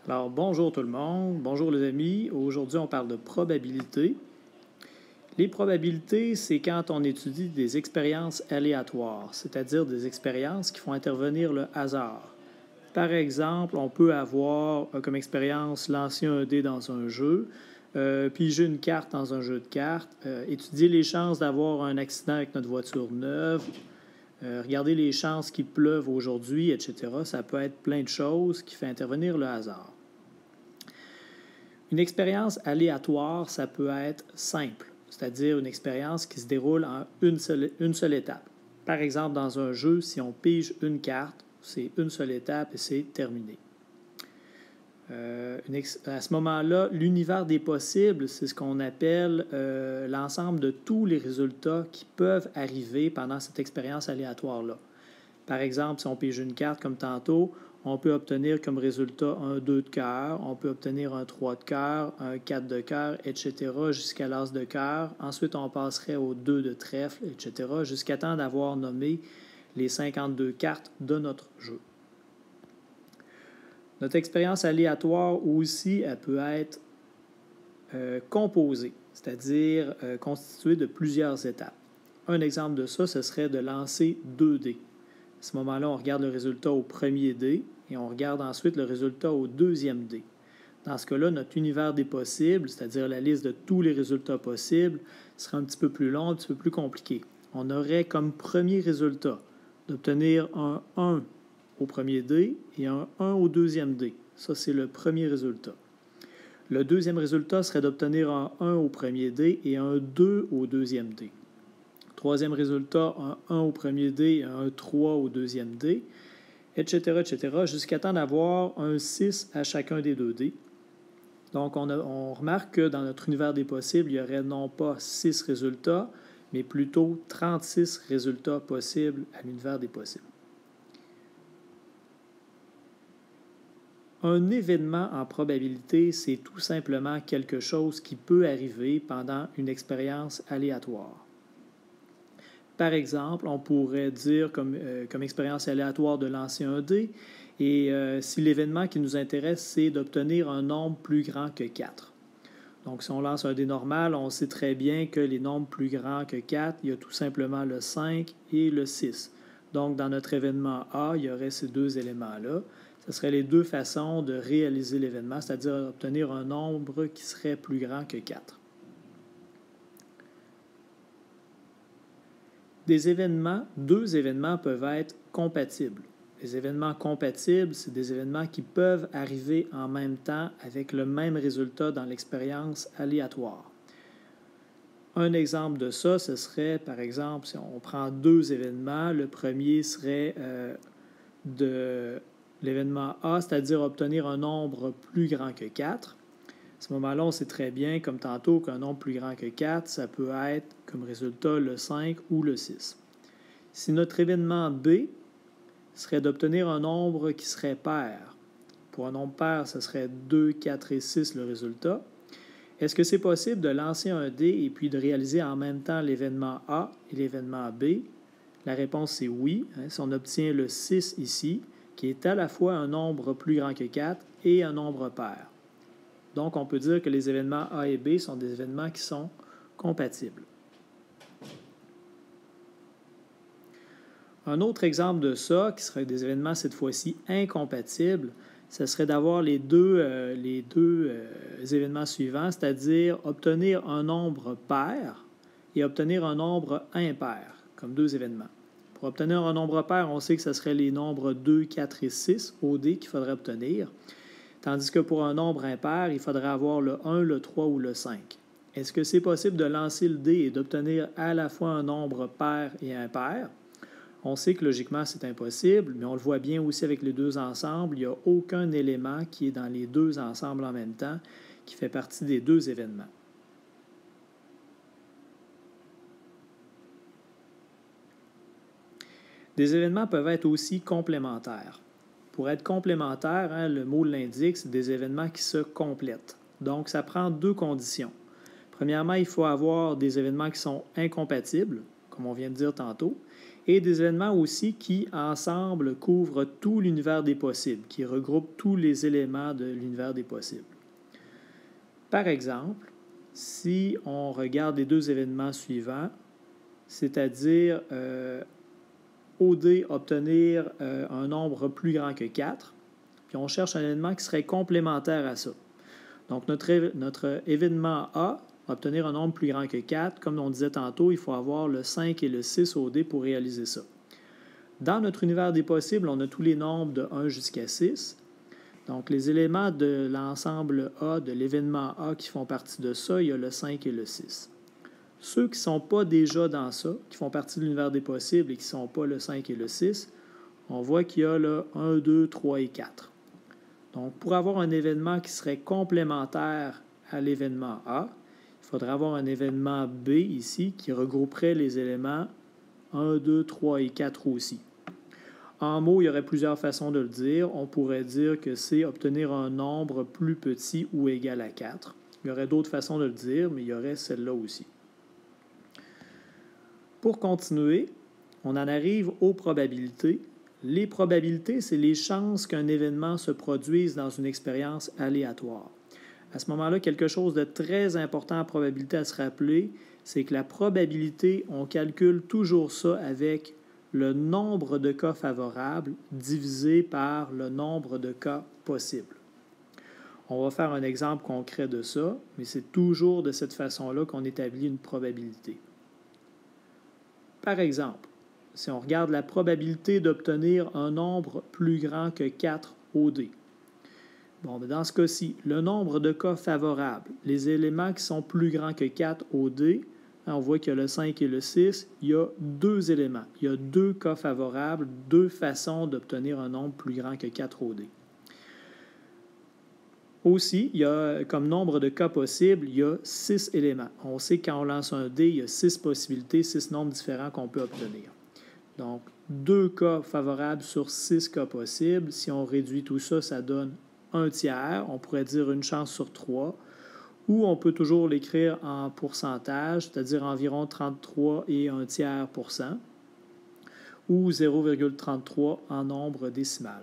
Alors, bonjour tout le monde, bonjour les amis. Aujourd'hui, on parle de probabilité. Les probabilités, c'est quand on étudie des expériences aléatoires, c'est-à-dire des expériences qui font intervenir le hasard. Par exemple, on peut avoir comme expérience lancer un dé dans un jeu, piger une carte dans un jeu de cartes, étudier les chances d'avoir un accident avec notre voiture neuve, regarder les chances qu'il pleuve aujourd'hui, etc. Ça peut être plein de choses qui font intervenir le hasard. Une expérience aléatoire, ça peut être simple, c'est-à-dire une expérience qui se déroule en une seule étape. Par exemple, dans un jeu, si on pige une carte, c'est une seule étape et c'est terminé. À ce moment-là, l'univers des possibles, c'est ce qu'on appelle l'ensemble de tous les résultats qui peuvent arriver pendant cette expérience aléatoire-là. Par exemple, si on pige une carte comme tantôt, on peut obtenir comme résultat un 2 de cœur, on peut obtenir un 3 de cœur, un 4 de cœur, etc. jusqu'à l'as de cœur. Ensuite, on passerait au 2 de trèfle, etc. jusqu'à temps d'avoir nommé les 52 cartes de notre jeu. Notre expérience aléatoire aussi, elle peut être composée, c'est-à-dire constituée de plusieurs étapes. Un exemple de ça, ce serait de lancer 2 dés. À ce moment-là, on regarde le résultat au premier dé et on regarde ensuite le résultat au deuxième dé. Dans ce cas-là, notre univers des possibles, c'est-à-dire la liste de tous les résultats possibles, sera un petit peu plus long, un petit peu plus compliqué. On aurait comme premier résultat d'obtenir un 1 au premier dé et un 1 au deuxième dé. Ça, c'est le premier résultat. Le deuxième résultat serait d'obtenir un 1 au premier dé et un 2 au deuxième dé. Troisième résultat, un 1 au premier dé et un 3 au deuxième dé, etc., jusqu'à temps d'avoir un 6 à chacun des 2 dés. Donc, on remarque que dans notre univers des possibles, il y aurait non pas 6 résultats, mais plutôt 36 résultats possibles à l'univers des possibles. Un événement en probabilité, c'est tout simplement quelque chose qui peut arriver pendant une expérience aléatoire. Par exemple, on pourrait dire comme expérience aléatoire de lancer un dé, et si l'événement qui nous intéresse, c'est d'obtenir un nombre plus grand que 4. Donc, si on lance un dé normal, on sait très bien que les nombres plus grands que 4, il y a tout simplement le 5 et le 6. Donc, dans notre événement A, il y aurait ces deux éléments-là. Ce seraient les deux façons de réaliser l'événement, c'est-à-dire obtenir un nombre qui serait plus grand que 4. Deux événements peuvent être compatibles. Les événements compatibles, c'est des événements qui peuvent arriver en même temps avec le même résultat dans l'expérience aléatoire. Un exemple de ça, ce serait, par exemple, si on prend deux événements, le premier serait de l'événement A, c'est-à-dire obtenir un nombre plus grand que 4. À ce moment-là, on sait très bien, comme tantôt, qu'un nombre plus grand que 4, ça peut être comme résultat le 5 ou le 6. Si notre événement B serait d'obtenir un nombre qui serait pair, pour un nombre pair, ce serait 2, 4 et 6 le résultat, est-ce que c'est possible de lancer un dé et puis de réaliser en même temps l'événement A et l'événement B? La réponse c'est oui. Si on obtient le 6 ici, qui est à la fois un nombre plus grand que 4 et un nombre pair. Donc, on peut dire que les événements A et B sont des événements qui sont compatibles. Un autre exemple de ça, qui serait des événements cette fois-ci incompatibles, ce serait d'avoir les deux événements suivants, c'est-à-dire obtenir un nombre pair et obtenir un nombre impair, comme deux événements. Pour obtenir un nombre pair, on sait que ce serait les nombres 2, 4 et 6 au dé qu'il faudrait obtenir. Tandis que pour un nombre impair, il faudrait avoir le 1, le 3 ou le 5. Est-ce que c'est possible de lancer le dé et d'obtenir à la fois un nombre pair et impair? On sait que logiquement, c'est impossible, mais on le voit bien aussi avec les deux ensembles. Il n'y a aucun élément qui est dans les deux ensembles en même temps qui fait partie des deux événements. Des événements peuvent être aussi complémentaires. Pour être complémentaire, le mot l'indique, c'est des événements qui se complètent. Donc, ça prend deux conditions. Premièrement, il faut avoir des événements qui sont incompatibles, comme on vient de dire tantôt. et des événements aussi qui, ensemble, couvrent tout l'univers des possibles, qui regroupent tous les éléments de l'univers des possibles. Par exemple, si on regarde les deux événements suivants, c'est-à-dire OD obtenir un nombre plus grand que 4, puis on cherche un événement qui serait complémentaire à ça. Donc, notre événement A, obtenir un nombre plus grand que 4, comme on disait tantôt, il faut avoir le 5 et le 6 OD pour réaliser ça. Dans notre univers des possibles, on a tous les nombres de 1 jusqu'à 6. Donc, les éléments de l'ensemble A, de l'événement A qui font partie de ça, il y a le 5 et le 6. Ceux qui ne sont pas déjà dans ça, qui font partie de l'univers des possibles et qui ne sont pas le 5 et le 6, on voit qu'il y a le 1, 2, 3 et 4. Donc, pour avoir un événement qui serait complémentaire à l'événement A, il faudrait avoir un événement B ici qui regrouperait les éléments 1, 2, 3 et 4 aussi. En mots, il y aurait plusieurs façons de le dire. On pourrait dire que c'est obtenir un nombre plus petit ou égal à 4. Il y aurait d'autres façons de le dire, mais il y aurait celle-là aussi. Pour continuer, on en arrive aux probabilités. Les probabilités, c'est les chances qu'un événement se produise dans une expérience aléatoire. À ce moment-là, quelque chose de très important en probabilité à se rappeler, c'est que la probabilité, on calcule toujours ça avec le nombre de cas favorables divisé par le nombre de cas possibles. On va faire un exemple concret de ça, mais c'est toujours de cette façon-là qu'on établit une probabilité. Par exemple, si on regarde la probabilité d'obtenir un nombre plus grand que 4 OD, dans ce cas-ci, le nombre de cas favorables, les éléments qui sont plus grands que 4 OD, on voit qu'il y a le 5 et le 6, il y a deux éléments. Il y a deux cas favorables, deux façons d'obtenir un nombre plus grand que 4 OD. Aussi, il y a comme nombre de cas possibles, il y a 6 éléments. On sait que quand on lance un dé, il y a 6 possibilités, 6 nombres différents qu'on peut obtenir. Donc, 2 cas favorables sur 6 cas possibles. Si on réduit tout ça, ça donne un tiers. On pourrait dire une chance sur 3. Ou on peut toujours l'écrire en pourcentage, c'est-à-dire environ 33 et un tiers %, ou 0,33 en nombre décimal.